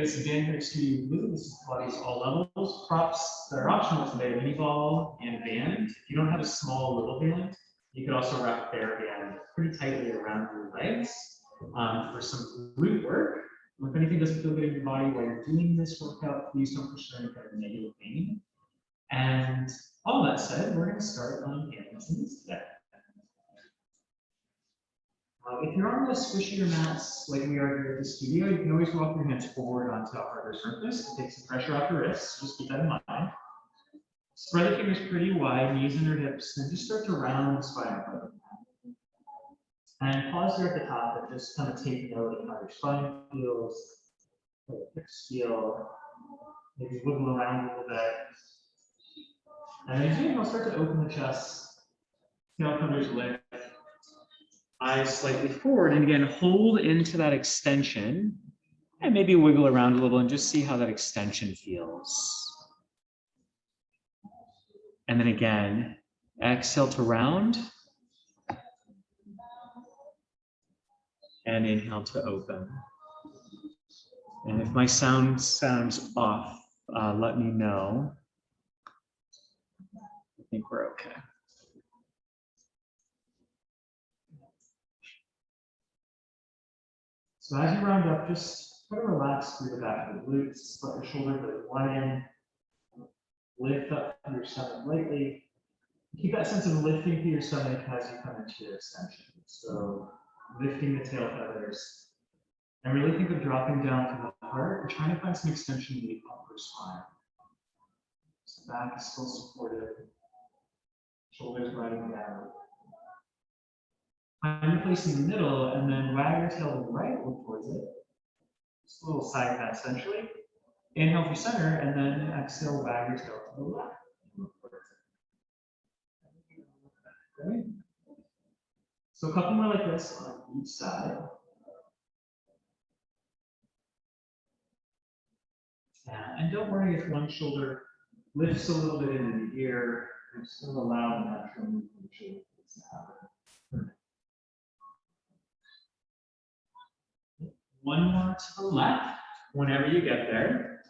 guys again here to Blue. This is Pilates All Levels. Props that are optional today: mini ball and band. If you don't have a small little band, you could also wrap their band pretty tightly around your legs for some glute work. If anything doesn't feel good in your body while you're doing this workout, please don't push any kind of negative pain. And all that said, we're going to start on hands and knees today. If you're on the squishier mats like we are here at the studio, you can always walk your hands forward onto a harder surface to take some pressure off your wrists. Just keep that in mind. Spread the fingers pretty wide, knees under hips, and just start to round the spine up. And pause there at the top and just kind of take note of how your spine feels, how your hips feel. Maybe wiggle around a little bit. And as you inhale, start to open the chest. Tail feathers lift. Eyes slightly forward, and again, hold into that extension and maybe wiggle around a little and just see how that extension feels. And then again, exhale to round and inhale to open. And if my sound sounds off, let me know. I think we're okay. So as you round up, just try to relax through the back of the glutes, let your shoulder blades widen, lift up through your stomach lightly. Keep that sense of lifting through your stomach as you come into your extension. So lifting the tail feathers. And really think of dropping down to the heart and trying to find some extension in the upper spine. So the back is still supported, shoulders riding down. Find your place in the middle and then wag your tail to the right, look towards it. Just a little side bend essentially. Inhale through center and then exhale, wag your tail to the left. Look towards it. Okay. So a couple more like this on each side. And don't worry if one shoulder lifts a little bit into the ear. And still allow the natural movement of the shoulder to happen. One more to the left, whenever you get there.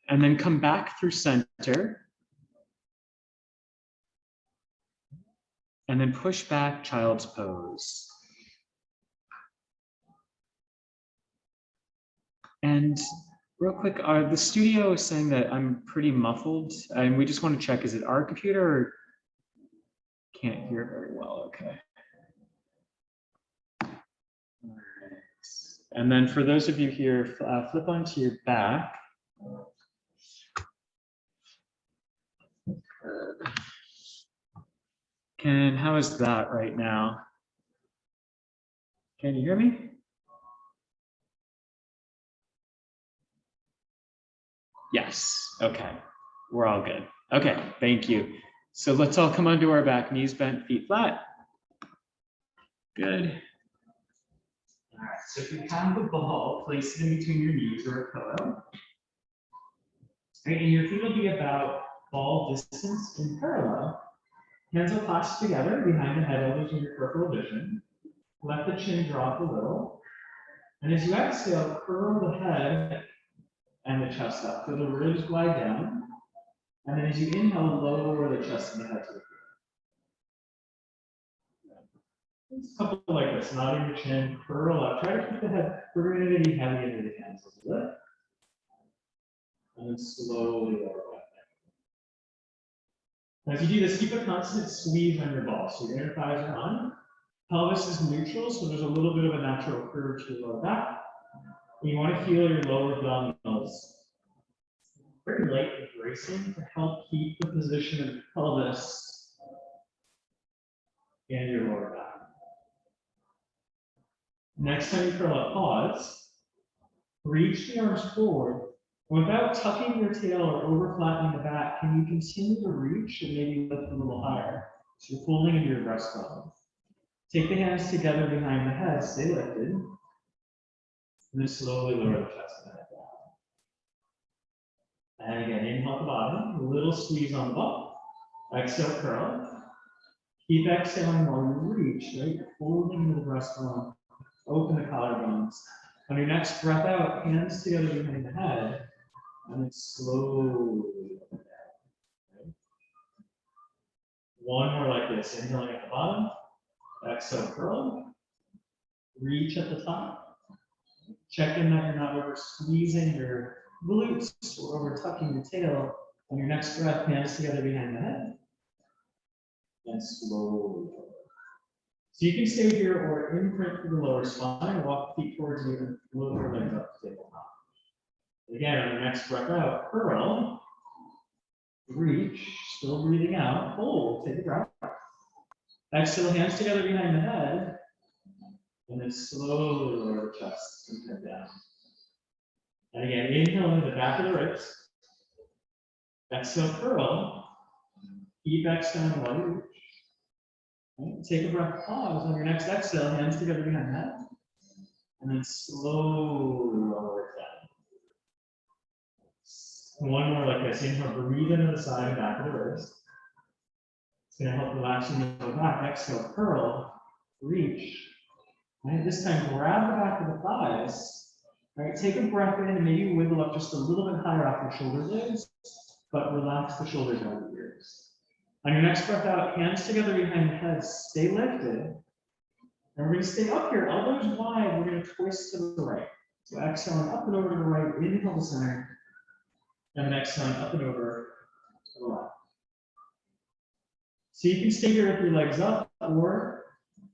And then come back through center. And then push back, child's pose. And real quick, the studio is saying that I'm pretty muffled, and we just want to check, is it our computer or can't hear very well? Okay. All right. And then for those of you here, flip onto your back. How is that right now? Can you hear me? Yes, okay, we're all good. Okay, thank you. So let's all come onto our back, knees bent, feet flat. Good. All right, so if you have the ball, place it in between your knees or a pillow. And your feet will be about ball distance in parallel. Hands will clasp together behind the head, elbows in your peripheral vision. Let the chin drop a little. And as you exhale, curl the head and the chest up. So the ribs glide down. And then as you inhale, lower the chest and the head to the floor. Just a couple like this, nodding your chin, curl up. Try to keep the head pretty heavy into the hands a little bit. And then slowly lower back. As you do this, keep a constant squeeze on your ball. So your inner thighs are on. Pelvis is neutral, so there's a little bit of a natural curve to your lower back. You want to feel your lower abdominals very light and bracing to help keep the position of the pelvis and your lower back. Next time you curl up, pause. Reach the arms forward. Without tucking your tail or over flattening the back, can you continue to reach and maybe lift a little higher? So you're pulling into your breastbone. Take the hands together behind the head, stay lifted. And then slowly lower the chest and head down. And again, inhale at the bottom, a little squeeze on the ball. Exhale, curl. Keep exhaling while you reach, right? Holding into the breastbone, open the collarbones. On your next breath out, hands together behind the head, and then slowly up and down. Right? One more like this, inhaling at the bottom, exhale, curl, reach at the top. Check in that you're not over squeezing your glutes or over tucking your tail. On your next breath, hands together behind the head, and slowly lower. So you can stay here or imprint through the lower spine, walk feet towards you, and float your legs up to tabletop. Again, on your next breath out, curl, reach, still breathing out, hold, take a breath. Exhale, hands together behind the head, and then slowly lower the chest and head down. And again, inhale into the back of the ribs. Exhale, curl. Keep exhaling while you reach. Right. Take a breath, pause. On your next exhale, hands together behind the head, and then slowly lower it down. One more like this. Inhale, breathe into the side and back of the ribs. It's going to help relax your middle back. Exhale, curl, reach. Right. This time, grab the back of the thighs. Right. Take a breath in and maybe wiggle up just a little bit higher off your shoulder blades, but relax the shoulders out of the ears. On your next breath out, hands together behind the head, stay lifted. And we're going to stay up here, elbows wide. We're going to twist to the right. So exhaling up and over to the right, inhale to center, and then exhaling up and over to the left. So you can stay here with your legs up, or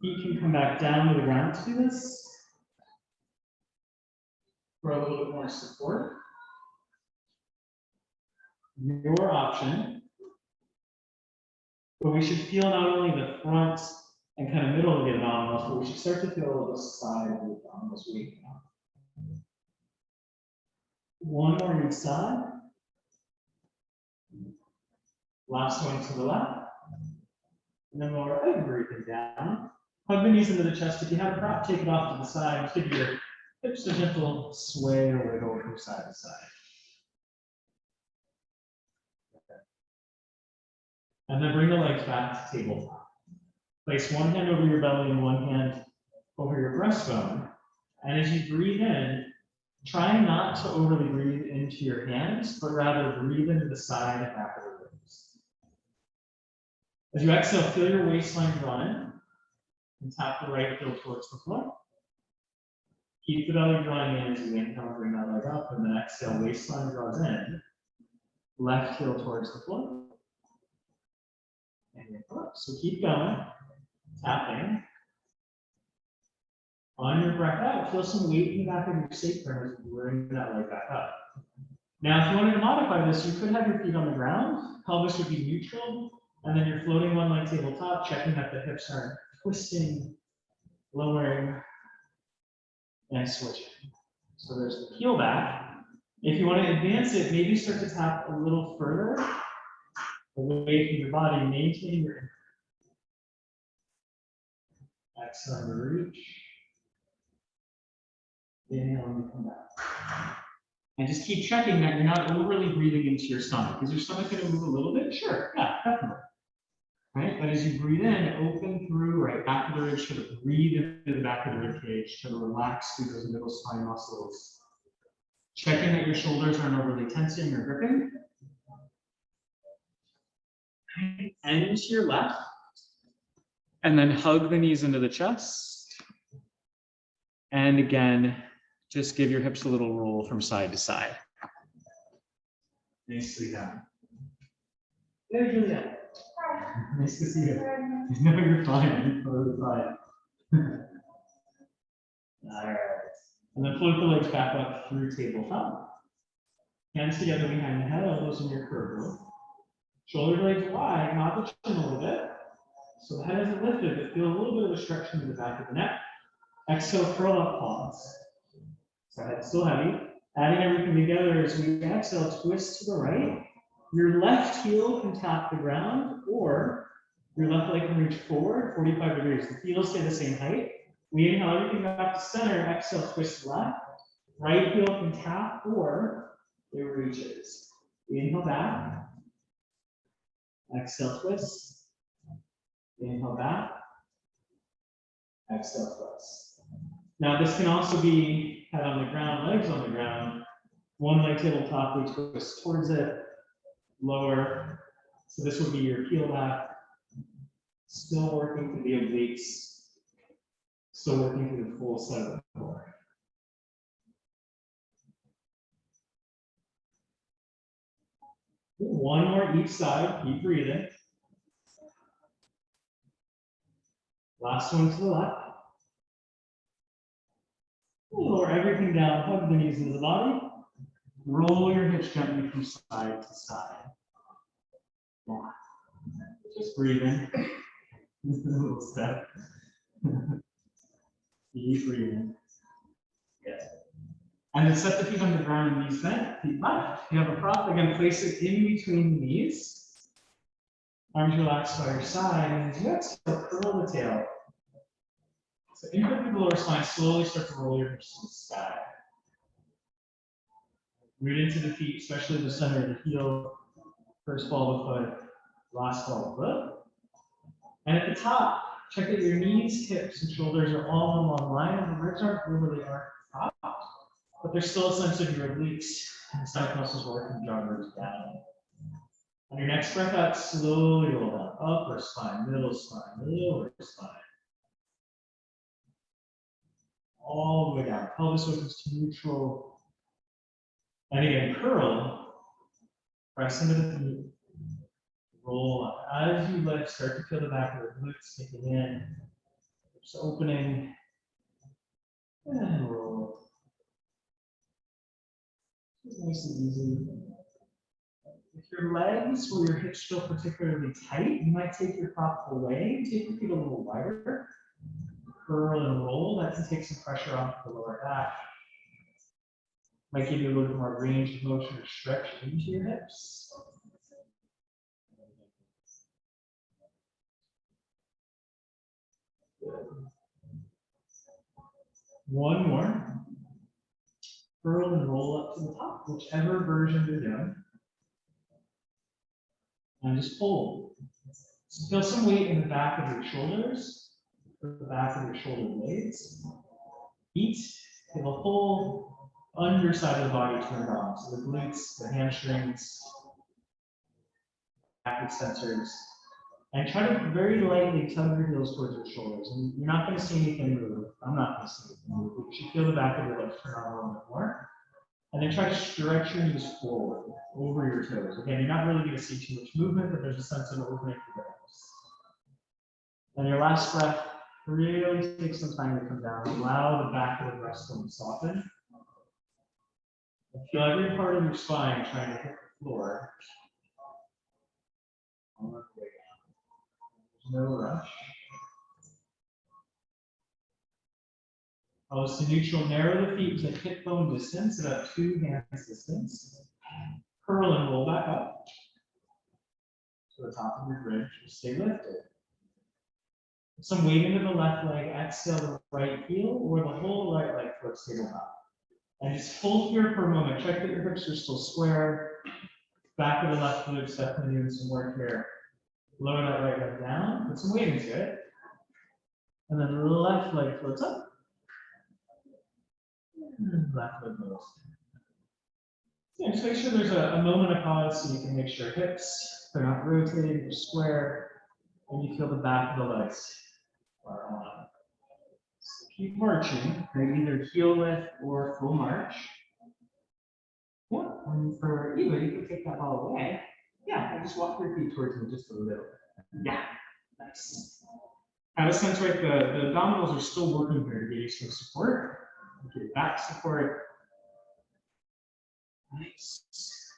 feet can come back down to the ground to do this for a little bit more support. Your option. But we should feel not only the front and kind of middle of the abdominals, but we should start to feel the side of the abdominals weakening up. One more on each side. Last one to the left. And then lower everything down. Hug the knees into the chest. If you have a prop, take it off to the side. Just give your hips a gentle sway or wiggle from side to side. And then bring the legs back to tabletop. Place one hand over your belly and one hand over your breastbone. And as you breathe in, try not to overly breathe into your hands, but rather breathe into the side and back of the ribs. As you exhale, feel your waistline draw in and tap the right heel towards the floor. Keep the belly drawing in as you inhale, bring that leg up, and then exhale, waistline draws in, left heel towards the floor. And up. So keep going, tapping. On your breath out, feel some weight in the back of your sacrum as you bring that leg back up. Now, if you wanted to modify this, you could have your feet on the ground, pelvis would be neutral, and then you're floating one leg tabletop, checking that the hips aren't twisting, lowering, and switching. So there's the heel back. If you want to advance it, maybe start to tap a little further away from your body, maintaining your exhale to reach. Inhale and come back. And just keep checking that you're not overly breathing into your stomach. Is your stomach going to move a little bit? Sure, yeah, definitely. Right? But as you breathe in, open through, right, back of the ribs, try to breathe into the back of the rib cage, try to relax through those middle spine muscles. Checking that your shoulders aren't overly tensing or gripping. And to your left. And then hug the knees into the chest. And again, just give your hips a little roll from side to side. Nicely done. There, Julia. Nice to see you. No, you're fine. You're totally fine. All right. And then float the legs back up through tabletop. Hands together behind the head, elbows in your curve roll. Shoulder blades wide, not the chin a little bit. So the head isn't lifted, but feel a little bit of a stretch into the back of the neck. Exhale, curl up, pause. So head's still heavy. Adding everything together as we exhale, twist to the right. Your left heel can tap the ground, or your left leg can reach forward 45 degrees. The heels stay the same height. We inhale everything back to center, exhale, twist left. Right heel can tap, or it reaches. Inhale back. Exhale, twist. Inhale back. Exhale, twist. Now this can also be head on the ground, legs on the ground. One leg tabletop, we twist towards it, lower. So this would be your heel back. Still working through the obliques. Still working through the full side of the floor. One more each side, keep breathing. Last one to the left. Lower everything down, hug the knees into the body. Roll your hips gently from side to side. Yeah. Just breathing. Just a little step. Keep breathing. Good. And then set the feet on the ground, knees bent, feet left. If you have a prop, again, place it in between the knees. Arms relaxed by your side, and as you exhale, curl the tail. So input through the lower spine, slowly start to roll your hips to the sky. Root into the feet, especially the center of the heel. First ball of the foot, last ball of the foot. And at the top, check that your knees, hips, and shoulders are all in one line, and the ribs aren't propped, but there's still a sense of your obliques and the side muscles working joggers down. On your next breath out, slowly roll down. Upper spine, middle spine, lower spine. All the way down. Pelvis opens to neutral. And again, curl. Press into the feet. Roll up. As you lift, start to feel the back of the glutes kicking in. Just opening. And roll. Just nice and easy. If your legs or your hips feel particularly tight, you might take your prop away, take your feet a little wider, curl and roll. That can take some pressure off the lower back. Might give you a little bit more range of motion or stretch into your hips. Good. One more. Curl and roll up to the top, whichever version you're doing. And just hold. So feel some weight in the back of your shoulders, the back of your shoulder blades. Feet, feel the whole underside of the body turned on. So the glutes, the hamstrings, back extensors. And try to very lightly tug your heels towards your shoulders. And you're not going to see anything move. I'm not going to see anything move. You should feel the back of your legs turn on a little bit more. And then try to stretch your knees forward over your toes. Again, you're not really going to see too much movement, but there's a sense of opening for the hips. And your last breath, really take some time to come down. Allow the back of the breastbone to soften. And feel every part of your spine trying to hit the floor. On the way down. There's no rush. Elbows to neutral, narrow the feet to hip bone distance, about 2 hands distance. Curl and roll back up to the top of your bridge. Stay lifted. Put some weight into the left leg, exhale the right heel, or the whole right leg foot tabletop. And just hold here for a moment. Check that your hips are still square. Back of the left foot is definitely doing some work here. Lower that right leg down, put some weight into it. And then the left leg floats up. Left leg goes. Yeah, just make sure there's a moment of pause so you can make sure hips are not rotated, they're square, and you feel the back of the legs are on. So keep marching, either heel lift or full march. Yeah, and for Eva, you can take that ball away. Yeah, and just walk your feet towards me just a little. Yeah, nice. Have a sense, right? The abdominals are still working here to get you some support. Get your back support. Nice.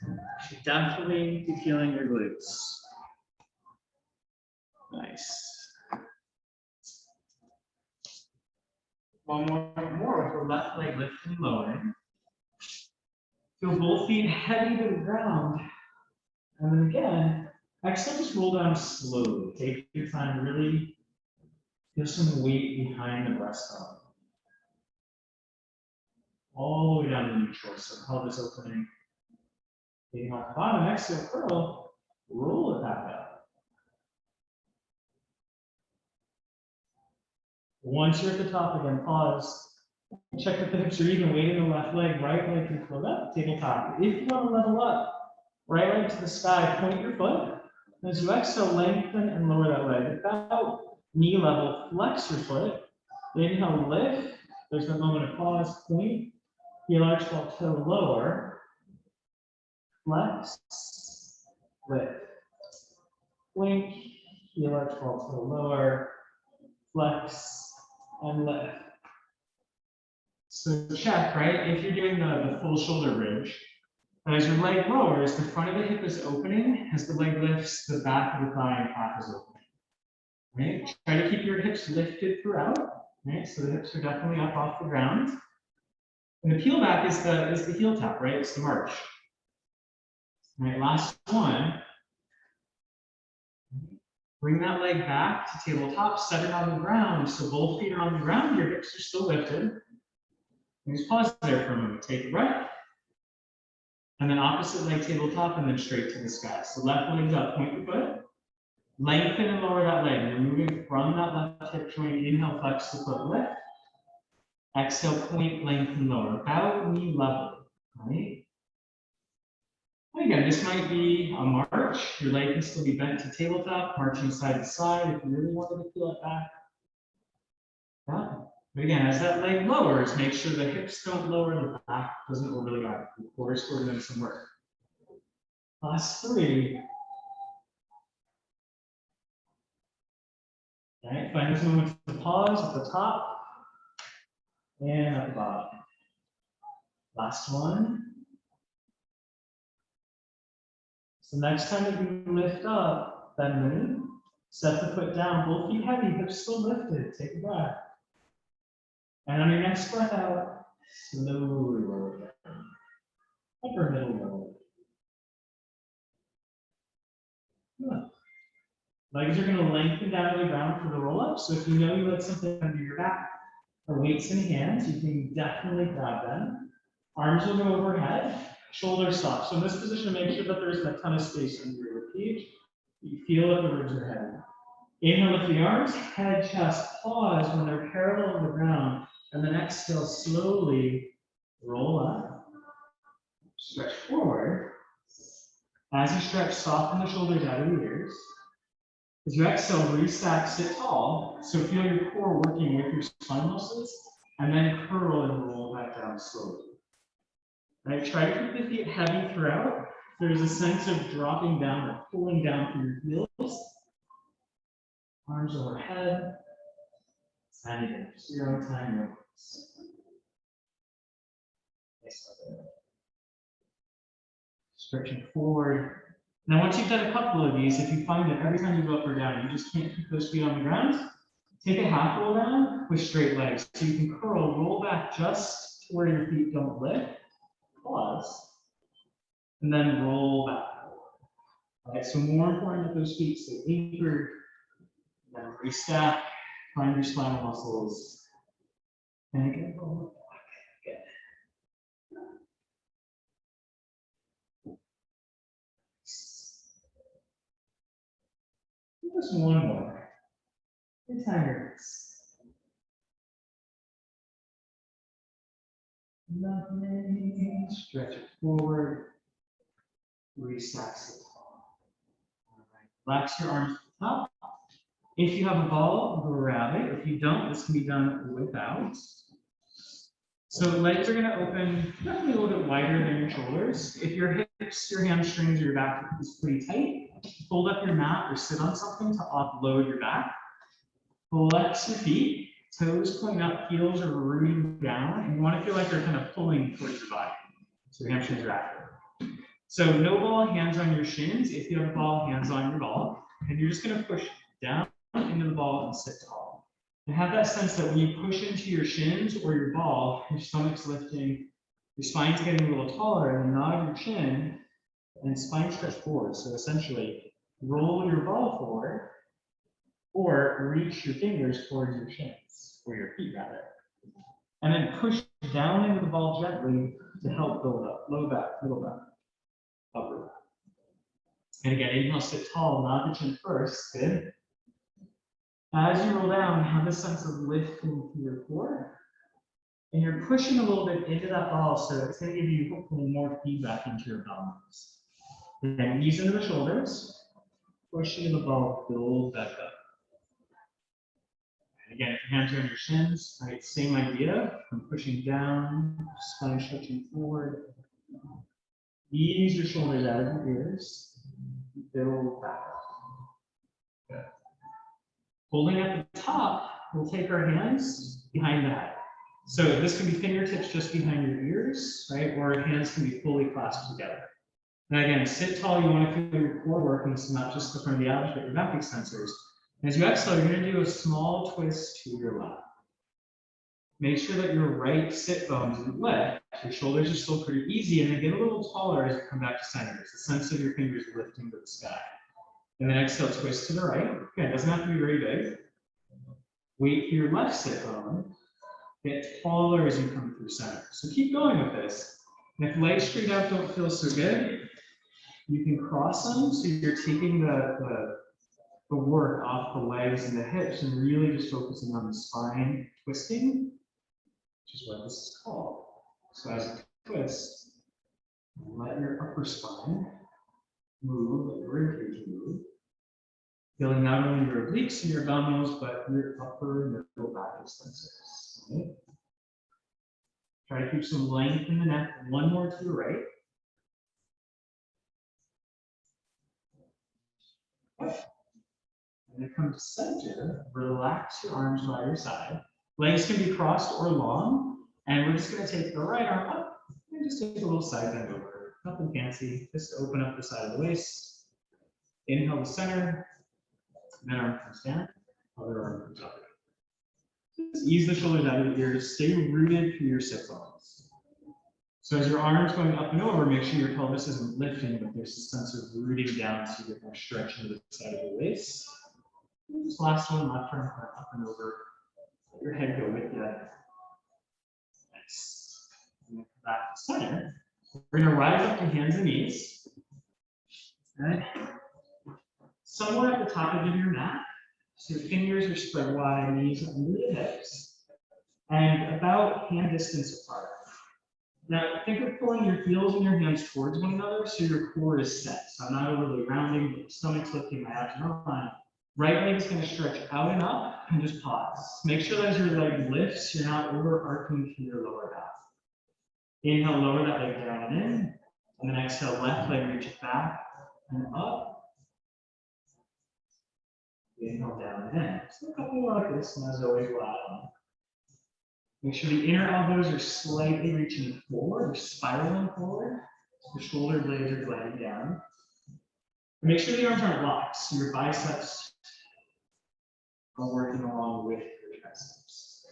You should definitely be feeling your glutes. Nice. One more with the left leg lifting and lowering. Feel both feet heavy to the ground. And then again, exhale, just roll down slowly. Take your time, really feel some weight behind the breastbone. All the way down to neutral, so pelvis opening. Getting off the bottom, exhale, curl, roll it back up. Once you're at the top again, pause. Check that the hips are even, weight in the left leg, right leg can float up, tabletop. If you want to level up, right leg to the sky, point your foot. As you exhale, lengthen and lower that leg. About knee level, flex your foot. Inhale, lift. There's that moment of pause, point. Heel arch, ball, toe, lower. Flex, lift. Blink, heel arch, ball, toe, lower. Flex, and lift. So check, right? If you're doing the full shoulder bridge, as your leg lowers, the front of the hip is opening. As the leg lifts, the back of the thigh and calf is opening. Right? Try to keep your hips lifted throughout. Right? So the hips are definitely up off the ground. And the peel back is the heel tap, right? It's the march. All right, last one. Bring that leg back to tabletop, set it on the ground. So both feet are on the ground, your hips are still lifted. And just pause there for a moment. Take a breath. And then opposite leg tabletop and then straight to the sky. So left leg's up, point your foot. Lengthen and lower that leg. You're moving from that left hip joint. Inhale, flex the foot, lift. Exhale, point, lengthen, lower. About knee level, right? And again, this might be a march. Your leg can still be bent to tabletop, marching side to side if you really wanted to peel it back. Yeah. But again, as that leg lowers, make sure the hips don't lower, the back doesn't overly arc. Of course, we're doing some work. Last three. All right, find this moment to pause at the top and at the bottom. Last one. So next time that you lift up, bend the knee, set the foot down, both feet heavy, hips still lifted. Take a breath. And on your next breath out, slowly roll it down. Upper middle roll. Good. Legs are going to lengthen down to the ground for the roll up. So if you know you had something under your back or weights in hands, you can definitely grab them. Arms will go overhead, shoulders stop. So in this position, make sure that there isn't a ton of space under your cage. You feel that the ribs are heavy. Inhale, lift the arms, head, chest, pause when they're parallel on the ground, and then exhale, slowly roll up. Stretch forward. As you stretch, soften the shoulders out of the ears. As you exhale, restack, sit tall. So feel your core working with your spine muscles, and then curl and roll back down slowly. Right? Try to keep the feet heavy throughout. There's a sense of dropping down or pulling down through your heels. Arms overhead. And again, just your own time, your own pace. Stretching forward. Now, once you've done a couple of these, if you find that every time you go up or down, you just can't keep those feet on the ground, take a half roll down with straight legs. So you can curl, roll back just to where your feet don't lift. Pause. And then roll back. All right, so more important that those feet stay anchored. Then restack, find your spinal muscles. And again, roll back. Good. Just one more. Good time hurts. Nothing. Stretch it forward. Restack it tall. All right. Relax your arms to the top. If you have a ball, grab it. If you don't, this can be done without. So legs are going to open definitely a little bit wider than your shoulders. If your hips, your hamstrings, or your back is pretty tight, fold up your mat or sit on something to offload your back. Flex your feet, toes point up, heels are rooting down, and you want to feel like they're kind of pulling towards your body. So your hamstrings are active. So no ball, hands on your shins. If you have a ball, hands on your ball. And you're just going to push down into the ball and sit tall. And have that sense that when you push into your shins or your ball, your stomach's lifting, your spine's getting a little taller, and nod your chin, and spine stretch forward. So essentially, roll your ball forward, or reach your fingers towards your shins, or your feet rather. And then push down into the ball gently to help build up. Low back, middle back, upper back. And again, inhale, sit tall, nod the chin first. Good. As you roll down, have a sense of lifting through your core. And you're pushing a little bit into that ball, so it's going to give you hopefully more feedback into your abdominals. Then knees into the shoulders, pushing the ball, build back up. And again, if your hands are on your shins, right, same idea. From pushing down, spine stretching forward. Ease your shoulders out of your ears, build back up. Good. Holding at the top, we'll take our hands behind the head. So this can be fingertips just behind your ears, right? Or hands can be fully clasped together. Now again, sit tall, you want to feel your core working, so not just the front of the abs, but your back extensors. And as you exhale, you're going to do a small twist to your left. Make sure that your right sit bones isn't lift. Your shoulders are still pretty easy, and they get a little taller as you come back to center. It's the sense of your fingers lifting to the sky. And then exhale, twist to the right. Again, it doesn't have to be very big. Wait for your left sit bone. Get taller as you come through center. So keep going with this. And if legs straight out don't feel so good, you can cross them so you're taking the work off the legs and the hips and really just focusing on the spine twisting, which is what this is called. So as you twist, let your upper spine move, let your ribcage move, feeling not only your obliques and your abdominals, but your upper and middle back extensors. Right? Try to keep some length in the neck. One more to the right. And then come to center. Relax your arms by your side. Legs can be crossed or long. And we're just going to take the right arm up and just take a little side bend over. Nothing fancy. Just open up the side of the waist. Inhale to center. Then arm comes down. Other arm comes up. Just ease the shoulders out of the ears. Stay rooted through your sit bones. So as your arms going up and over, make sure your pelvis isn't lifting, but there's a sense of rooting down so you get more stretch into the side of the waist. This last one, left arm up and over. Let your head go with you. Nice. And then come back to center. We're going to rise up to hands and knees. Okay. Somewhere at the top of your mat. So your fingers are spread wide, knees under the hips, and about hand distance apart. Now, think of pulling your heels and your hands towards one another so your core is set. So I'm not overly rounding, but the stomach's lifting, my abs are aligned. Right leg is going to stretch out and up, and just pause. Make sure that as your leg lifts, you're not overarching through your lower half. Inhale, lower that leg down and in, and then exhale, left leg reach it back and up. Inhale down and in. So a couple more like this, and as always, we'll add on. Make sure the inner elbows are slightly reaching forward, or spiraling forward. The shoulder blades are gliding down. And make sure the arms aren't locked, so your biceps are working along with your triceps.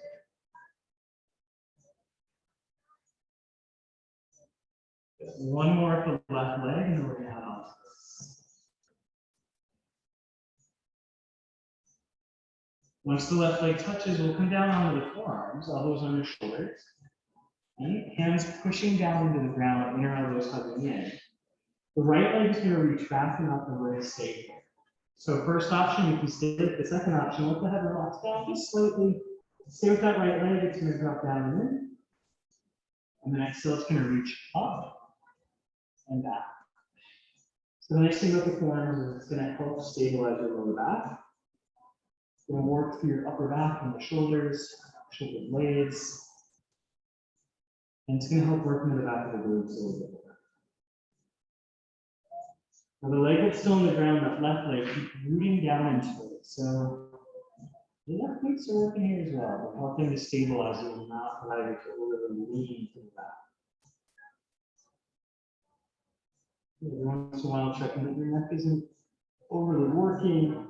One more for the left leg, and then we're going to add on to this. Once the left leg touches, we'll come down onto the forearms, elbows on your shoulders. Right? Hands pushing down into the ground, inner elbows hugging in. The right leg is going to reach back and up, and we're going to stay here. So first option, if you stay with the second option, let the head relax down just slightly. Stay with that right leg, it's going to drop down and in. And then exhale, it's going to reach up and back. So the nice thing about the forearms is it's going to help stabilize your lower back. It's going to work through your upper back and the shoulders, shoulder blades. And it's going to help work into the back of the glutes a little bit more. Now the leg that's still on the ground, that left leg, keep rooting down into it. So the left glutes are working here as well, but helping to stabilize you and not allow you to overly lean to the back. Every once in a while, checking that your neck isn't overly working.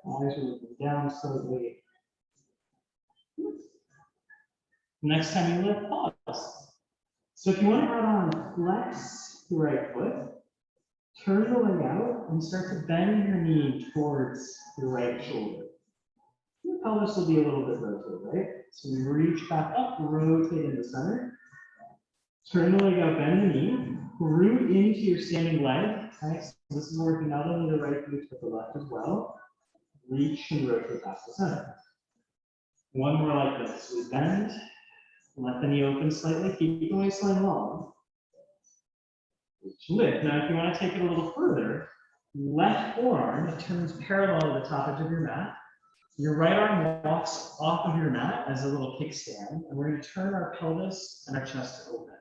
Eyes are looking down slightly. Next time you lift, pause. So if you want to add on, flex the right foot, turn the leg out, and start to bend your knee towards the right shoulder. Your pelvis will be a little bit rotated, right? So we reach back up, rotate in the center. Turn the leg out, bend the knee, root into your standing leg. Okay? So this is working not only the right glute, but the left as well. Reach and rotate back to center. One more like this. We bend, Let the knee open slightly, keep the waistline long. Lift. Now, if you want to take it a little further, left forearm turns parallel to the top edge of your mat. Your right arm walks off of your mat as a little kickstand, and we're going to turn our pelvis and our chest open.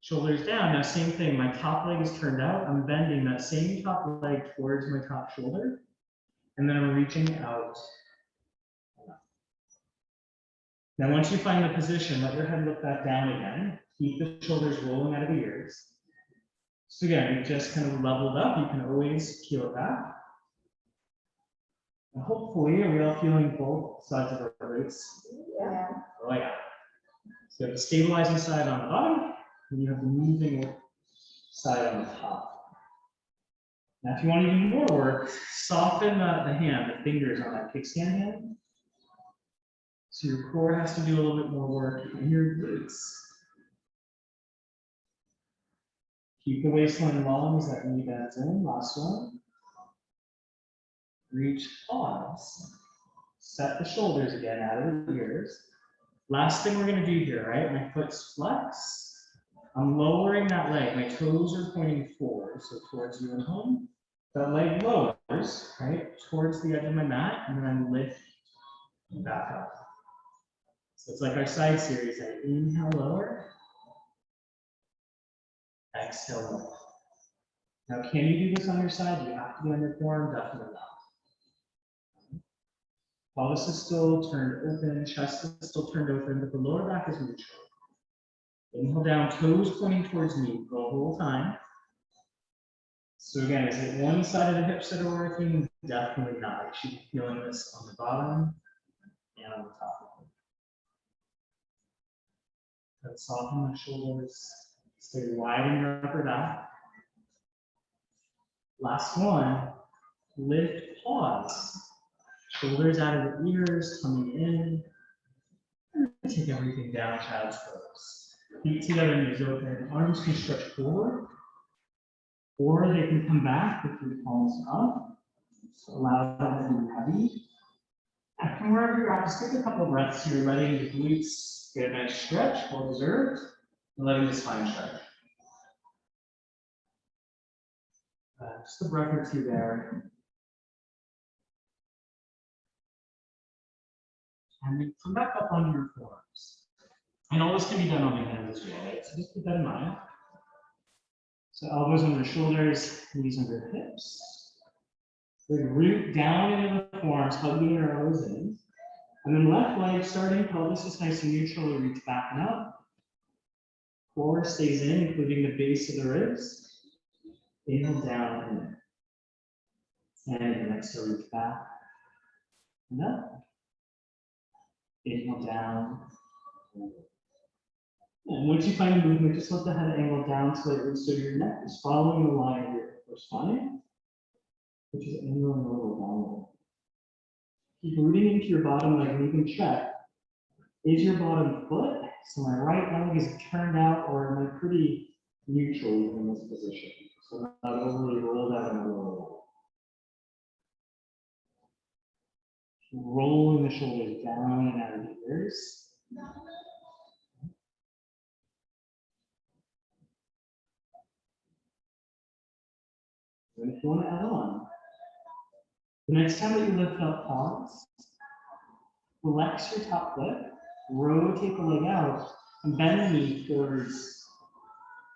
Shoulders down. Now, same thing. My top leg is turned out. I'm bending that same top leg towards my top shoulder, and then I'm reaching out. Now, once you find the position, let your head look back down again. Keep the shoulders rolling out of the ears. So again, we just kind of leveled up. You can always peel it back. And hopefully, are we all feeling both sides of our glutes? Yeah. Oh yeah. So you have the stabilizing side on the bottom, and you have the moving side on the top. Now, if you want even more work, soften the hand, the fingers on that kickstand hand. So your core has to do a little bit more work in your glutes. Keep the waistline long as that knee bends in. Last one. Reach, pause. Set the shoulders again out of the ears. Last thing we're going to do here, right? My foot's flexed. I'm lowering that leg. My toes are pointing forward, so towards you and home. That leg lowers, right, towards the edge of my mat, and then lift back up. So it's like our side series. I inhale lower, exhale lower. Now, can you do this on your side? Do you have to be on your forearm? Definitely not. Pelvis is still turned open, chest is still turned open, but the lower back is neutral. Inhale down, toes pointing towards me the whole time. So again, is it one side of the hips that are working? Definitely not. You should be feeling this on the bottom and on the top of it. Let's soften the shoulders. Stay wide in your upper back. Last one. Lift, pause. Shoulders out of the ears, coming in. Take everything down, child's pose. Feet together, knees open. Arms can stretch forward, or they can come back if your palms up. So allow them to be heavy. And from wherever you're at, just take a couple breaths here, letting the glutes get a nice stretch, well deserved, and letting the spine stretch. Just a breath or two there. And then come back up onto your forearms. And all this can be done on the hands as well, right? So just keep that in mind. So elbows under the shoulders, knees under the hips. Then root down into the forearms, hugging your elbows in. And then left leg starting, pelvis is nice and neutral, we reach back and up. Core stays in, including the base of the ribs. Inhale down and in. And exhale, reach back and up. Inhale down. And once you find a movement, just let the head angle down slightly so your neck is following the line of your spine, which is angling a little downward. Keep rooting into your bottom leg, and you can check, is your bottom foot, so my right leg is turned out, or am I pretty neutral in this position? So not overly rolled out on the lower leg. Rolling the shoulders down and out of the ears. And if you want to add on, the next time that you lift up, pause, flex your top foot, rotate the leg out, and bend the knee towards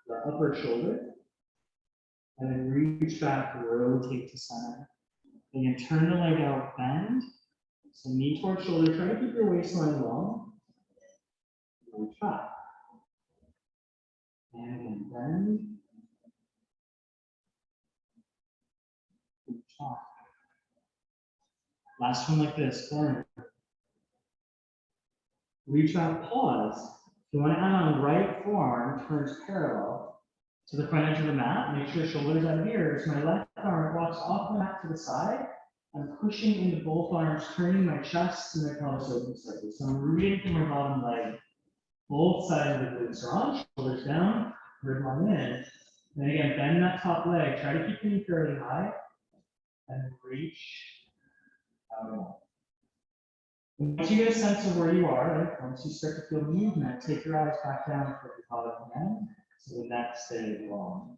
the upper shoulder, and then reach back, rotate to center. Again, turn the leg out, bend, so knee towards shoulder, try to keep your waistline long, reach back. And again, bend, reach back. Last one like this, corner. Reach out, pause. If you want to add on, right forearm turns parallel to the front edge of the mat. Make sure shoulders out of ears. My left arm walks off the mat to the side. I'm pushing into both arms, turning my chest and my pelvis open slightly. So I'm rooting through my bottom leg. Both sides of the glutes are on, shoulders down, rib line in. And again, bend that top leg. Try to keep the knee fairly high. And reach out and up. Once you get a sense of where you are, right, once you start to feel movement, take your eyes back down for the bottom again, so the neck stays long.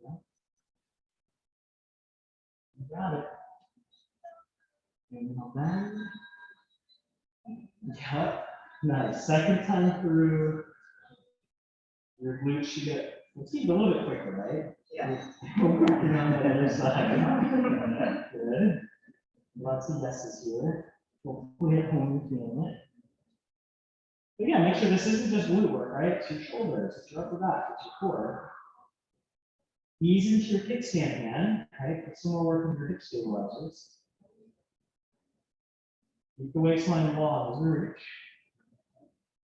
Yeah. You got it. Inhale down. Yep. Nice. Second time through, your glutes should get fatigued a little bit quicker, right? Yeah. We're working on the other side. Good. Lots of yeses here. Hopefully at home you're feeling it. But yeah, make sure this isn't just glute work, right? It's your shoulders, it's your upper back, it's your core. Ease into your kickstand hand, right? Put some more work on your hip stabilizers. Keep the waistline long as we reach.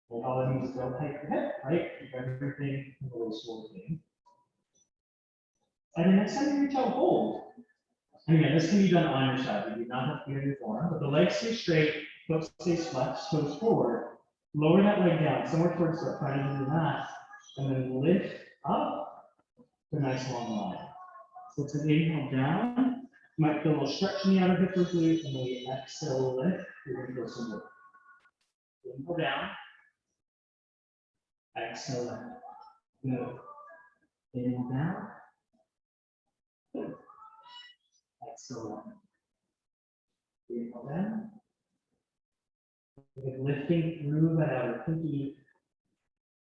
And all that means is don't tight your hip, right? Keep everything in the waist working. And then next time you reach out, hold. And again, this can be done on your side. You do not have to be on your forearm, but the legs stay straight, foot stays flexed, toes forward. Lower that leg down, somewhere towards the front of your mat, and then lift up to a nice long line. So it's an inhale down. You might feel a little stretch in the outer hip glute, and then we exhale, lift. You're going to feel some more. Inhale down. Exhale, lift. Good. Inhale down. Good. Exhale, lift. Inhale down. Good. Lifting through that outer pinky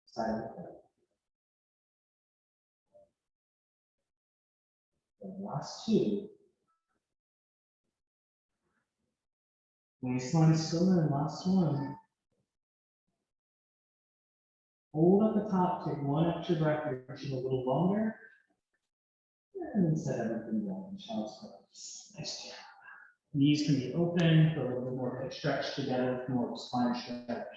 side of the hip. And last two. Waistline still in, last one. Hold at the top, take one extra breath, reaching a little longer. And then set everything down, child's pose. Nice job. Knees can be open, for a little bit more hip stretch together, more spine stretch.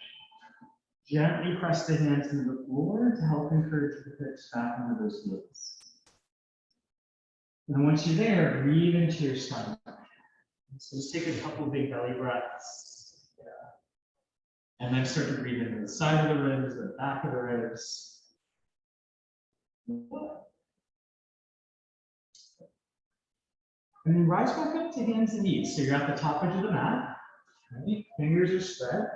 Gently press the hands into the floor to help encourage the hips back under those heels. And once you're there, breathe into your stomach. So just take a couple big belly breaths. Yeah. And then start to breathe into the side of the ribs, the back of the ribs. And then rise back up to hands and knees. So you're at the top edge of the mat. Right? Fingers are spread.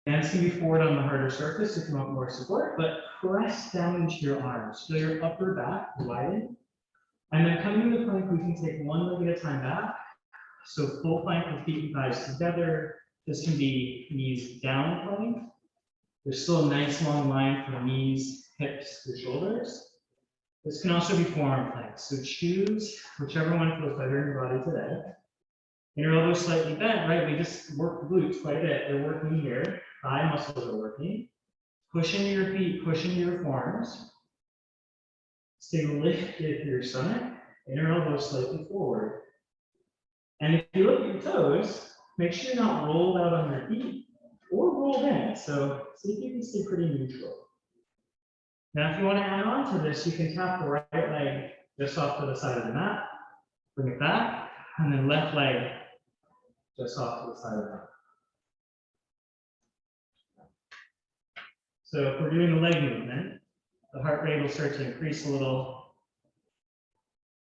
Hands can be forward on the harder surface if you want more support, but press down into your arms. Feel your upper back widen. And then coming to the plank, we can take one leg at a time back. So full plank with feet and thighs together. This can be knees down plank. There's still a nice long line from knees, hips to shoulders. This can also be forearm plank. So choose whichever one feels better in your body today. Inner elbows slightly bent, right? We just work glutes quite a bit. They're working here. Thigh muscles are working. Push into your feet, push into your forearms. Stay lifted through your stomach. Inner elbows slightly forward. And if you look at your toes, make sure you're not rolled out on your feet or rolled in. So see if you can stay pretty neutral. Now, if you want to add on to this, you can tap the right leg just off to the side of the mat. Bring it back, and then left leg just off to the side of the mat. So if we're doing the leg movement, the heart rate will start to increase a little.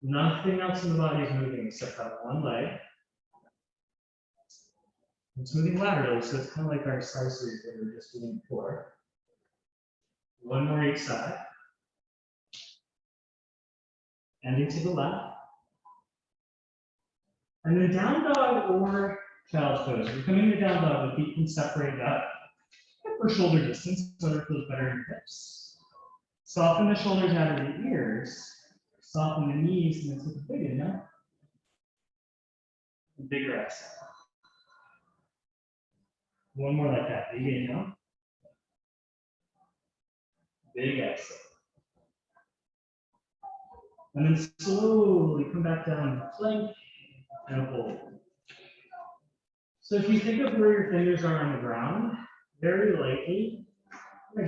Nothing else in the body is moving except that one leg. It's moving laterally, so it's kind of like our slicers that we were just doing before. One more each side. Ending to the left. And then down dog or child's pose. We're coming to down dog, the feet can separate up for shoulder distance, so it feels better in your hips. Soften the shoulders out of the ears. Soften the knees, and then take a big inhale. A bigger exhale. One more like that. Big inhale. Big exhale. And then slowly come back down to plank and hold. So if you think of where your fingers are on the ground, very lightly,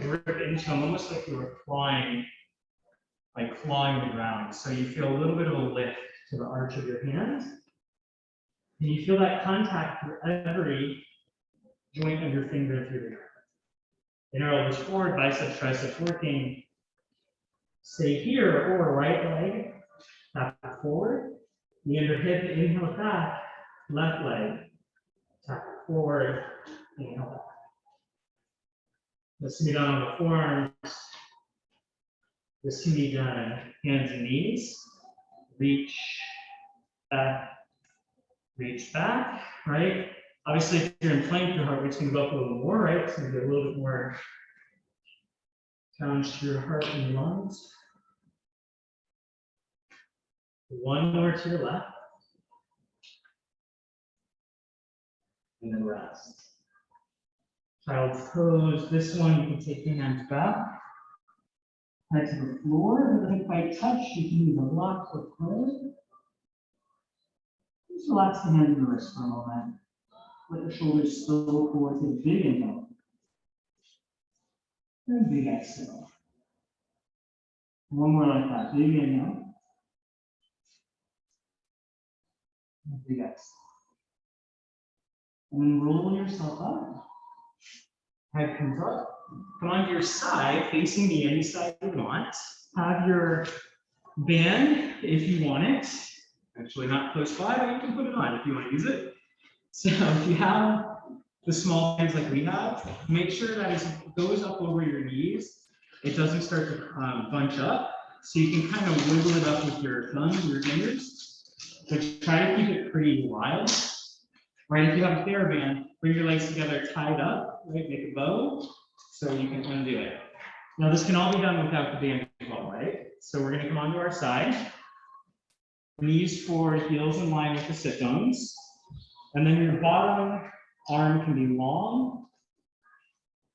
grip into them almost like you were clawing the ground. So you feel a little bit of a lift to the arch of your hands. And you feel that contact through every joint of your finger through the ground. Inner elbows forward, biceps, triceps working. Stay here, or right leg, tap forward. The under hip, inhale back, left leg. forward, inhale back. This can be done on the forearms. This can be done hands and knees. Reach back, right? Obviously, if you're in plank, your heart rate's going to go up a little more, right? It's going to get a little bit more challenge to your heart and your lungs. One more to your left. And then rest. Child's pose. This one, you can take your hands back. Head to the floor. If the hip height touch, you can use a lock or close. Just relax the hand and the wrist for a moment. Let your shoulders spill forward. Take a big inhale. And big exhale. One more like that. Big inhale. And big exhale. And then roll yourself up. Head comes up. Come onto your side, facing me any side you want. Have your band, if you want it. Actually not close by, but you can put it on if you want to use it. So if you have the small bands like we have, make sure that as it goes up over your knees, it doesn't start to bunch up. So you can kind of wiggle it up with your thumbs and your fingers. But try to keep it pretty wild. Right, if you have a TheraBand, bring your legs together tied up, right? Make a bow so you can undo it. Now this can all be done without the band as well, right? So we're going to come onto our side. Knees forward, heels in line with the sit bones. And then your bottom arm can be long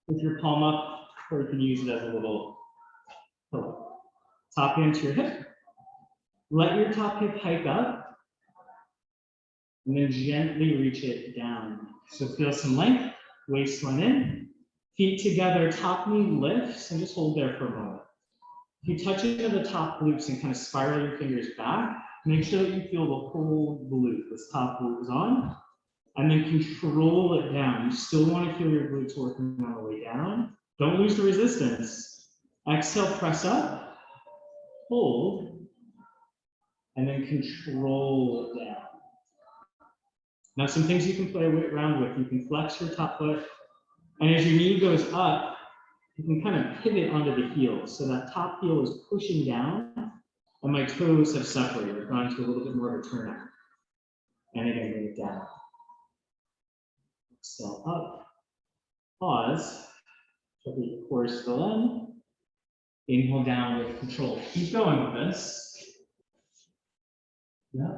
with your palm up, or you can use it as a little pillow. Top hand to your hip. Let your top hip hike up. And then gently reach it down. So feel some length, waistline in, feet together, top knee lifts, and just hold there for a moment. If you touch into the top glutes and kind of spiral your fingers back, make sure that you feel the whole glute. This top glute is on, and then control it down. You still want to feel your glutes working on the way down. Don't lose the resistance. Exhale, press up, hold, and then control it down. Now, some things you can play around with. You can flex your top foot, and as your knee goes up, you can kind of pivot onto the heel. So that top heel is pushing down, and my toes have separated. I've gone to a little bit more of a turnout. And again, bring it down. Exhale up. Pause. Let the core still in. Inhale down with control. Keep going with this. Yeah.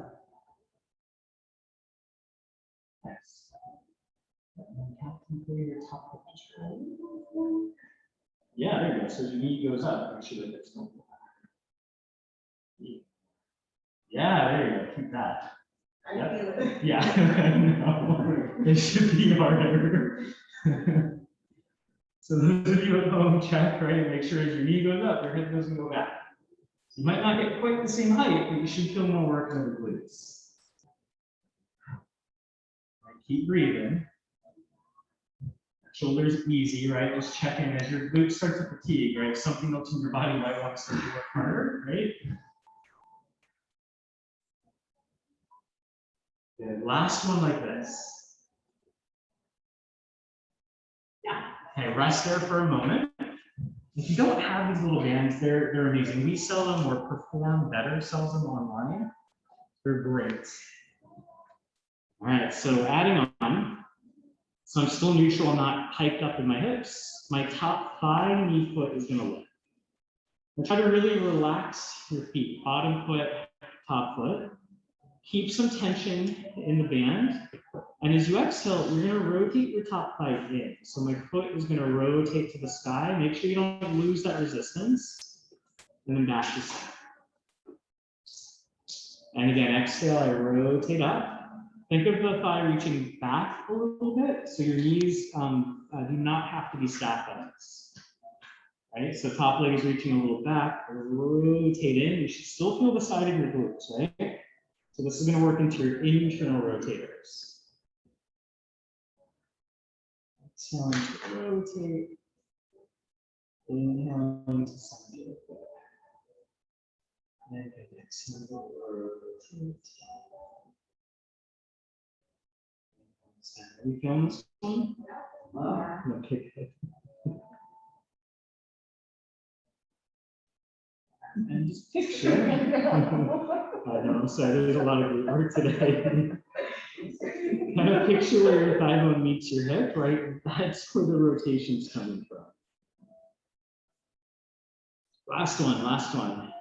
Yes. Your top control. Yeah, there you go. So as your knee goes up, make sure that it's going back. Yeah, there you go. Keep that. Yep. Yeah. No, it should be harder. So those of you at home, check, right? Make sure as your knee goes up, your hip doesn't go back. You might not get quite the same height, but you should feel more work on the glutes. Right, keep breathing. Shoulders easy, right? Just check in as your glutes start to fatigue, right? Something else in your body might want to start to work harder, right? Good. Last one like this. Yeah. Okay, rest there for a moment. If you don't have these little bands, they're amazing. We sell them, or Perform Better sells them online. They're great. All right, so adding on. So I'm still neutral, I'm not hiked up in my hips. My top thigh, knee, foot is going to lift. And try to really relax your feet, bottom foot, top foot. Keep some tension in the band. And as you exhale, you're going to rotate your top thigh in. So my foot is going to rotate to the sky. Make sure you don't lose that resistance. And then back to side. And again, exhale, I rotate up. Think of the thigh reaching back a little bit. So your knees do not have to be stacked on this. Right? So top leg is reaching a little back, rotate in. You should still feel the side of your glutes, right? So this is going to work into your internal rotators. Exhaling to rotate. Inhaling to side of the foot. And exhale to rotate. Are you feeling this one? Okay, good. And just picture. I know, I'm sorry, there's a lot of group work today. Kind of picture where your thigh bone meets your hip, right? That's where the rotation's coming from. Last one, last one.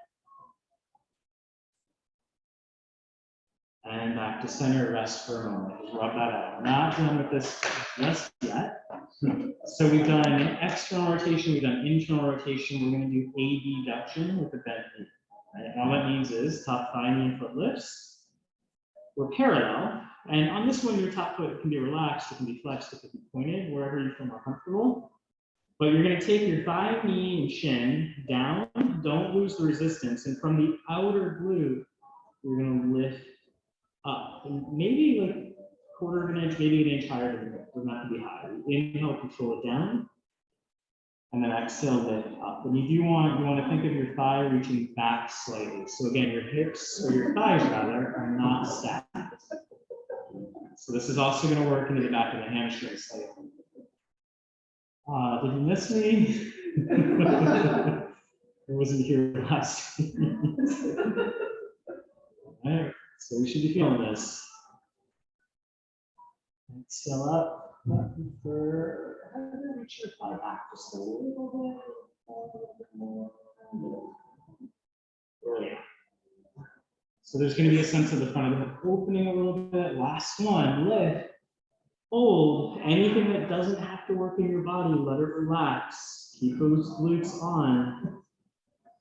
And back to center, rest for a moment. Just rub that out. We're not done with this just yet. So we've done an external rotation, we've done internal rotation. We're going to do abduction with the bent knee. Right? And all that means is top thigh, knee, and foot lifts. We're parallel. And on this one, your top foot can be relaxed, it can be flexed, it can be pointed, wherever you feel more comfortable. But you're going to take your thigh, knee, and shin down. Don't lose the resistance. And from the outer glute, you're going to lift up. And maybe like a quarter of an inch, maybe an inch higher than the hip. Doesn't have to be high. Inhale, control it down. And then exhale, lift up. And you want to think of your thigh reaching back slightly. So again, your hips, or your thighs rather, are not stacked. So this is also going to work into the back of the hamstring slightly. Did you miss me? I wasn't here last week. All right, so we should be feeling this. Exhale up, for reach your thigh back just a little bit more. Brilliant. So there's going to be a sense of the front of the hip opening a little bit. Last one, lift. Hold. Anything that doesn't have to work in your body, let it relax. Keep those glutes on.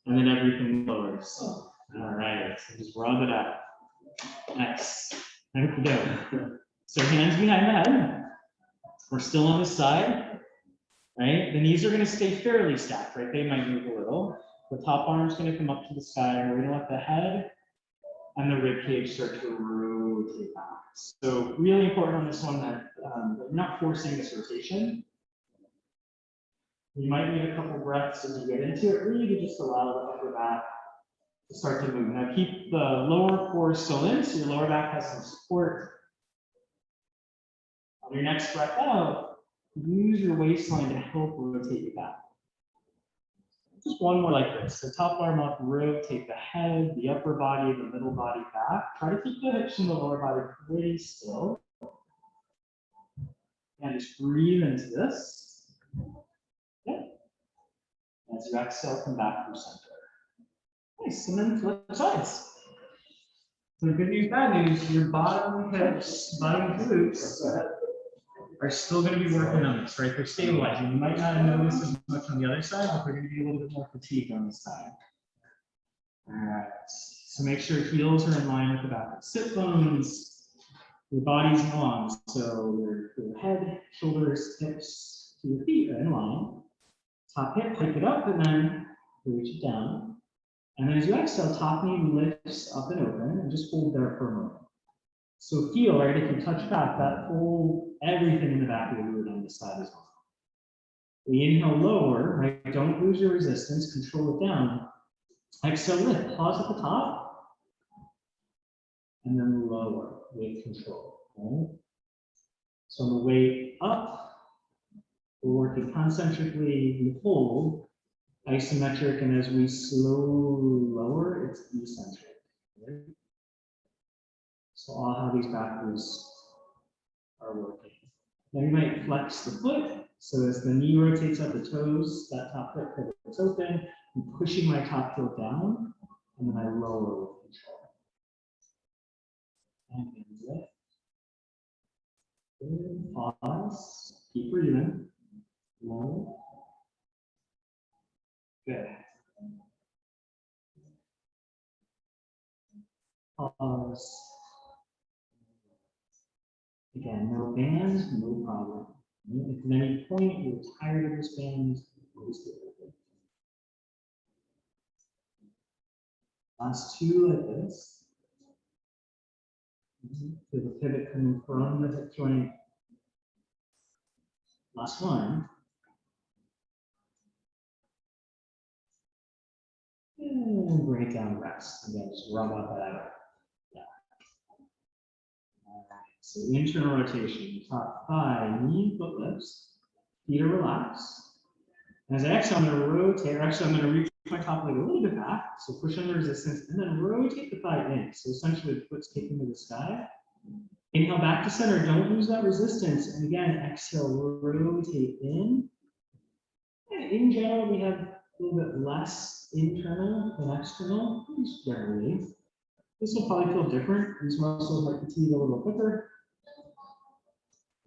And then everything lowers. All right, so just rub it out. Nice. There we go. So hands behind the head. We're still on this side, right? The knees are going to stay fairly stacked, right? They might move a little. The top arm's going to come up to the sky, and we're going to let the head and the rib cage start to rotate back. So really important on this one that you're not forcing this rotation. You might need a couple breaths as you get into it, or you can just allow the upper back to start to move. Now keep the lower core still in, so your lower back has some support. On your next breath out, use your waistline to help rotate your back. Just one more like this. So top arm up, rotate the head, the upper body, the middle body back. Try to keep the hips and the lower body pretty still. And just breathe into this. Okay. As you exhale, come back through center. Nice, and then flip sides. So good news, bad news, your bottom hips, bottom glutes are still going to be working on this, right? They're stabilizing. You might not notice as much on the other side, but they're going to be a little bit more fatigued on this side. All right. So make sure heels are in line with the back of the sit bones. Your body's in line. So your head, shoulders, hips to your feet are in line. Top hip, pick it up, and then reach it down. And then as you exhale, top knee lifts up and open, and just hold there for a moment. So feel, right, if you touch back, that whole, everything in the back of the glute on this side as well. We inhale lower, right, don't lose your resistance, control it down. Exhale, lift, pause at the top, and then lower with control, right? So on the way up, we're working concentrically, we hold, isometric, and as we slowly lower, it's eccentric, right? So all how these back glutes are working. Then you might flex the foot. So as the knee rotates up the toes, that top foot pivots open. I'm pushing my top heel down, and then I lower with control. And lift. Good. Pause. Keep breathing. Low. Good. Pause. Again, no bands, no problem. If at any point you're tired of this band, always do it. Last two like this. So the pivot coming from the hip joint. Last one. And bring it down, rest. Again, just rub out that out. Yeah. All right. So internal rotation, top thigh, knee, foot lifts, feet are relaxed. And as I exhale, I'm going to rotate, or actually I'm going to reach my top leg a little bit back, so push under resistance, and then rotate the thigh in. So essentially the foot's kicking to the sky. Inhale back to center, don't lose that resistance. And again, exhale, rotate in. And in general, we have a little bit less internal than external, generally. This will probably feel different. These muscles might fatigue a little quicker.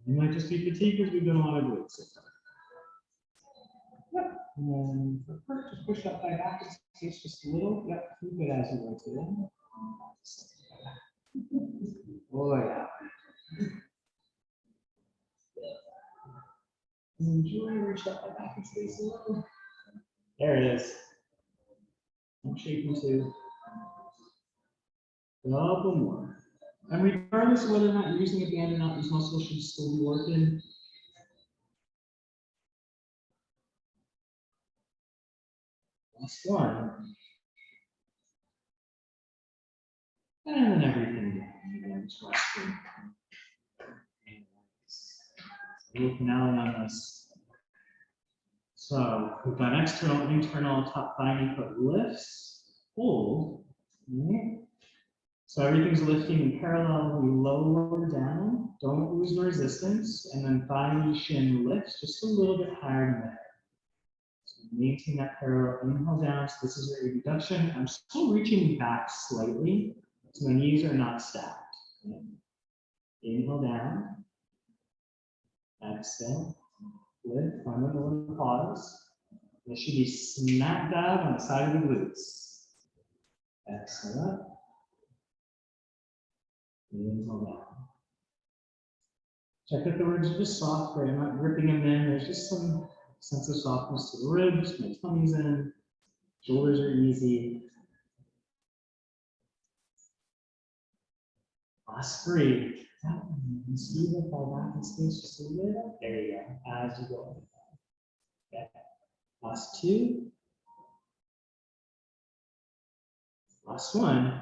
It might just be fatigue because we've done a lot of glutes. Yep. And then just push that thigh back in space just a little. Yep, keep it as you rotate in. Oh yeah. Enjoy, reach that thigh back in space a little. There it is. I'm shaking too. Couple more. And regardless of whether or not you're using a band or not, these muscles should still be working. Last one. And then everything down. Again, just resting. A little finale on this. So we've got external, internal, top thigh, knee, foot lifts, hold. Right. So everything's lifting in parallel. We lower down, don't lose the resistance, and then thigh, knee, shin lifts just a little bit higher than that. So maintain that parallel. Inhale down. So this is your abduction. I'm still reaching back slightly, so my knees are not stacked. Right. Inhale down. Exhale. Lift. Find a little pause. This should be smack dab on the side of the glutes. Exhale up. Inhale down. Check that the ribs are just soft, right? I'm not ripping them in. There's just some sense of softness to the ribs. My tummy's in. Shoulders are easy. Last three. And squeeze it, fall back in space just a little bit. There you go. As you go. Okay. Last two. Last one.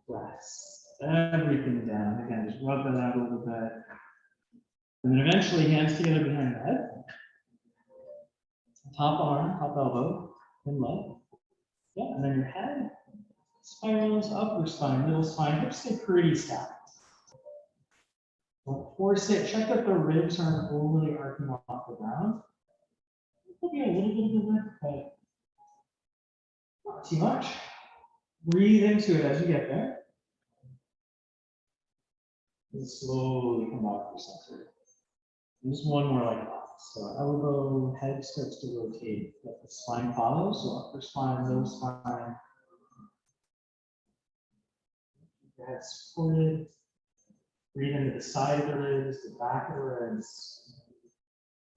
Press everything down. Again, just rub that out a little bit. And then eventually hands together behind the head. Top arm, top elbow, and leg. Yeah, and then your head spirals, upper spine, middle spine, hips stay pretty stacked. Don't force it. Check that the ribs aren't overly arcing off the ground. There'll be a little bit of lift, but not too much. Breathe into it as you get there. And slowly come back to center. And just one more like that. So elbow, head starts to rotate. Let the spine follow. So upper spine, middle spine. Keep your head supported. Breathe into the side of the ribs, the back of the ribs.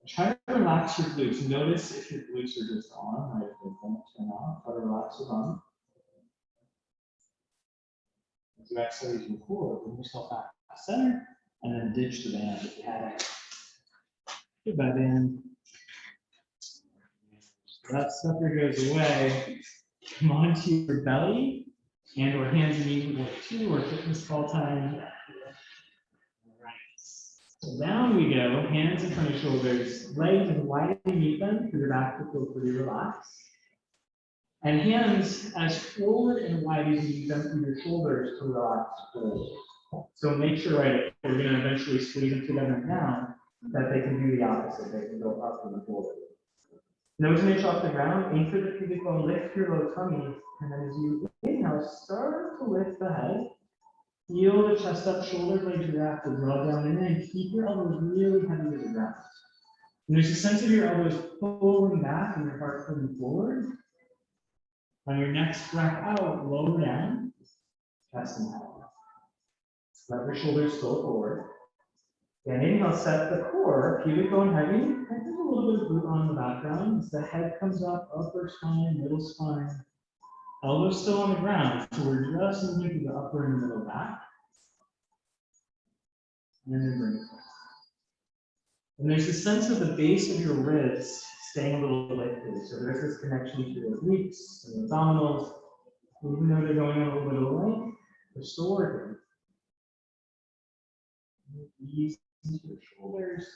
Try to relax your glutes. Notice if your glutes are just on, right? If they don't turn off, try to relax your bum. As you exhale, you can pull it, bring yourself back to center, and then ditch the band if you have it. Goodbye, band. So that sucker goes away. Come onto your belly, and or hands and knees would work too, or fitness ball time. So down we go, hands in front of shoulders, legs as wide as you need them, for your back to feel pretty relaxed. And hands as forward and wide as you need them for your shoulders to relax fully. So make sure, right, if we're going to eventually squeeze them together and down, that they can do the opposite. They can go up and forward. Nose and inch off the ground, anchor the pubic bone, lift your low tummy, and then as you inhale, start to lift the head. Feel the chest up, shoulder blades wrap, draw down in, and keep your elbows really heavy to the ground. And there's a sense of your elbows pulling back and your heart pulling forward. On your next breath out, lower down, chest and head. Let your shoulders go forward. Then inhale, set the core, pubic bone heavy, and there's a little bit of glute on the background. As the head comes up, upper spine, middle spine. Elbows still on the ground, so we're just moving to the upper and middle back. And then bring it back. And there's a sense of the base of your ribs staying a little lifted. So there's this connection to your obliques and abdominals. Even though they're going on a little bit of length, We're still working. Ease into your shoulders.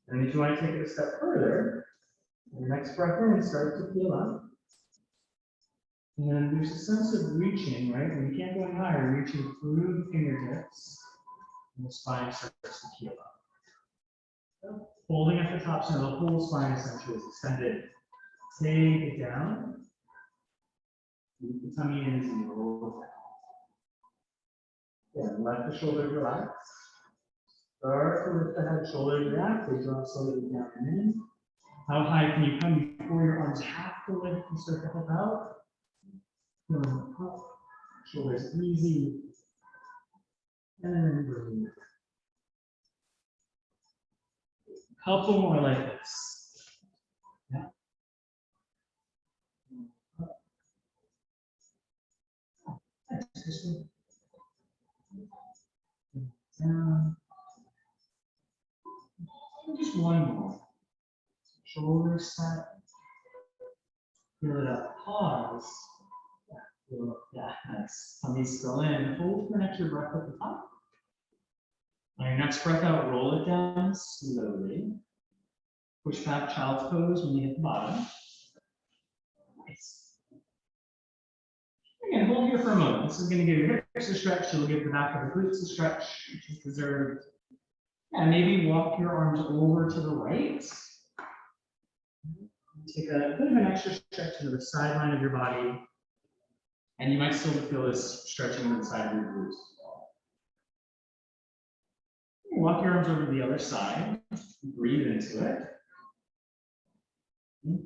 And if you want to take it a step further, the next breath in, start to feel up. And there's a sense of reaching, right? When you can't go any higher, reaching through the fingertips, and the spine starts to peel up. Holding at the top, so the whole spine essentially is extended. Take it down. Keep the tummy in as you roll down. Yeah, let the shoulders relax. Start to lift the head, shoulders relax. They drop slowly down and in. How high can you come before your arms have to lift and start to help out? Feeling up, shoulders easy. And breathe. Couple more like this. Yeah. Down. Just one more. Shoulders set. Feel it up. Pause. Yeah, nice. Tummy's still in. Hold for an extra breath at the top. On your next breath out, roll it down slowly. Push back child's pose when you hit the bottom. Nice. Again, hold here for a moment. This is going to give your hips a stretch. It'll give the back of the glutes a stretch, which is deserved. And maybe walk your arms over to the right. Take a bit of an extra stretch into the sideline of your body. And you might still feel this stretching to the side of your glutes as well. Walk your arms over to the other side. Breathe into it. We're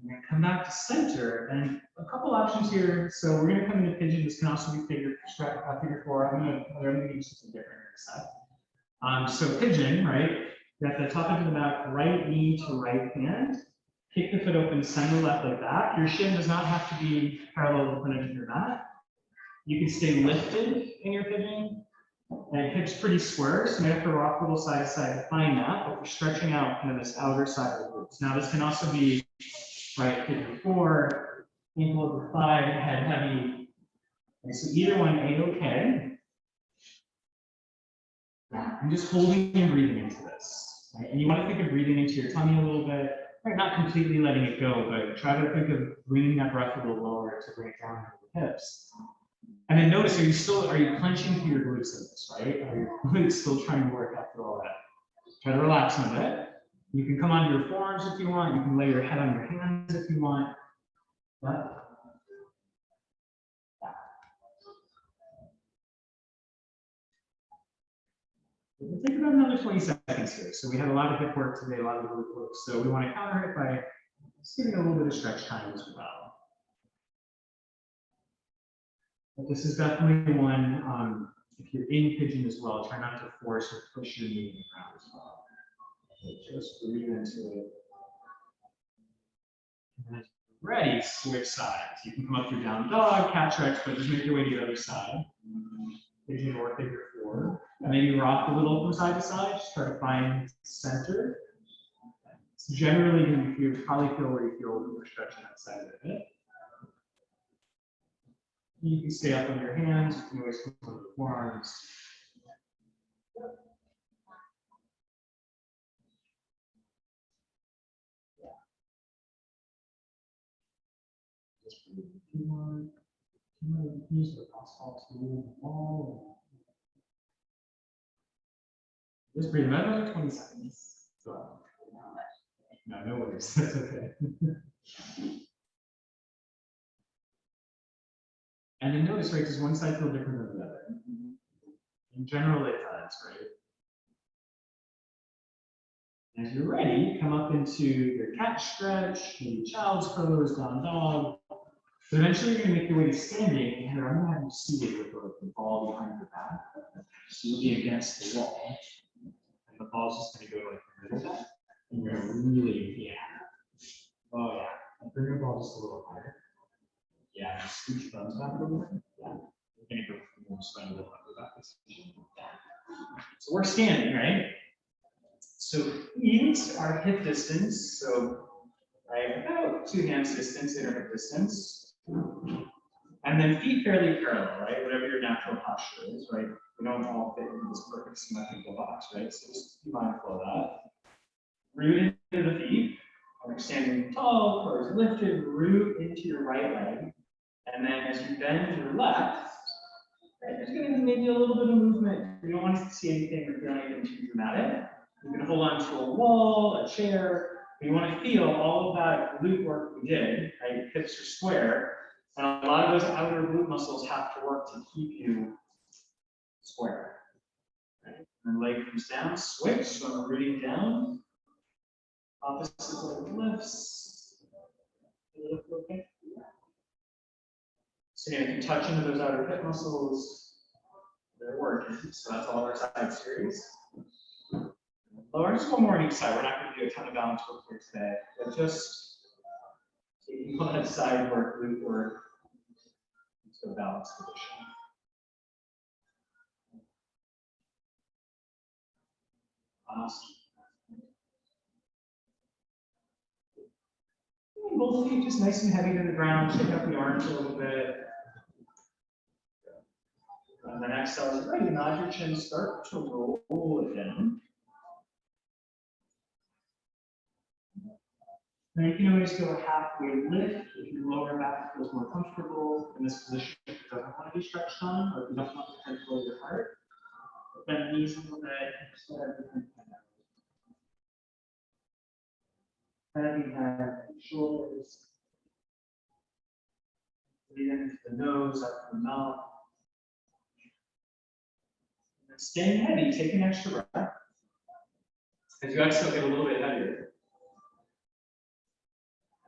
going to come back to center, and a couple options here. So we're going to come into pigeon. This can also be figure four. I'm going to do something different here this side. So pigeon, right? You have the top into the back, right knee to right hand. Kick the foot open, send the left leg back. Your shin does not have to be parallel to the front edge of your mat. You can stay lifted in your pigeon. And hips pretty square, so you have to rock a little side to side to find that, but we're stretching out kind of this outer side of the glutes. Now this can also be right pigeon four, ankle over thigh, head heavy. Okay, so either one, A-okay. I'm just holding and breathing into this. Right? And you want to think of breathing into your tummy a little bit, right? Not completely letting it go, but try to think of bringing that breath a little lower to bring it down into the hips. And then notice, are you clenching through your glutes in this, right? Are your glutes still trying to work after all that? Try to relax a bit. You can come onto your forearms if you want. You can lay your head on your hands if you want. Yeah. We'll take about another 20 seconds here. So we had a lot of hip work today, a lot of glute work. So we want to counter it by just giving a little bit of stretch time as well. But this is definitely one, if you're in pigeon as well, try not to force or push your knee in the ground as well. So just breathe into it. And then ready, switch sides. You can come up through down dog, cat stretch, but just make your way to the other side. Pigeon or figure four. And maybe rock a little from side to side, just try to find center. It's generally going to be, probably feel where you feel you're stretching that side of the hip. You can stay up on your hands, you can always come on the forearms. Just breathe a few more. Use the cross to move the ball. Just breathe another 20 seconds. So, no worries. That's okay. And then notice, right, does one side feel different than the other? In general, it does, right? As you're ready, come up into your cat stretch, maybe child's pose, down dog. So eventually you're going to make your way to standing. And here, I'm going to have you seated with the ball behind your back. So you'll be against the wall. And the ball's just going to go like the middle of that. And you're going to really, oh yeah. And bring your ball just a little higher. Yeah, just scoot your thumbs back a little bit. Yeah. You're going to go from one side to the upper back position. Yeah. So we're standing, right? So feet are hip distance, so right, about 2 hands distance, inner hip distance. And then feet fairly parallel, right? Whatever your natural posture is, right? We don't all fit into this perfect symmetrical box, right? So just be mindful of that. Root into the feet. Like standing tall, toes lifted, root into your right leg. And then as you bend your left, right, there's going to be maybe a little bit of movement. You don't want to see anything or feel anything too dramatic. You can hold on to a wall, a chair. You want to feel all of that glute work we did, right? Hips are square. And a lot of those outer glute muscles have to work to keep you square. Right? And leg comes down, switch, so I'm rooting down. Opposite leg lifts. Okay. So again, if you touch into those outer hip muscles, they're working. So that's all our side series. Lower, just one more on each side. We're not going to do a ton of balance work here today, but just taking on that side work, glute work, into a balanced position. Awesome. Both feet just nice and heavy to the ground. Shake up the arms a little bit. And then exhale, as ready, nod your chin, start to roll it down. Now you can always go a halfway lift if your lower back feels more comfortable in this position if it doesn't want to be stretched on, or if you don't want to control your heart. But bend knees a little bit, just let everything come out. Heavy head, shoulders. Breathe into the nose, up to the mouth. And staying heavy, take an extra breath. As you exhale, get a little bit heavier.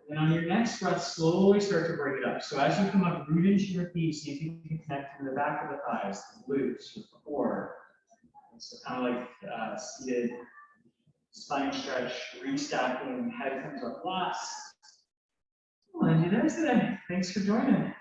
And on your next breath, slowly start to break it up. So as you come up, root into your feet, see if you can connect to the back of the thighs, the glutes, your core. And so kind of like seated spine stretch, restacking, head comes up last. Well, and you guys today. Thanks for joining.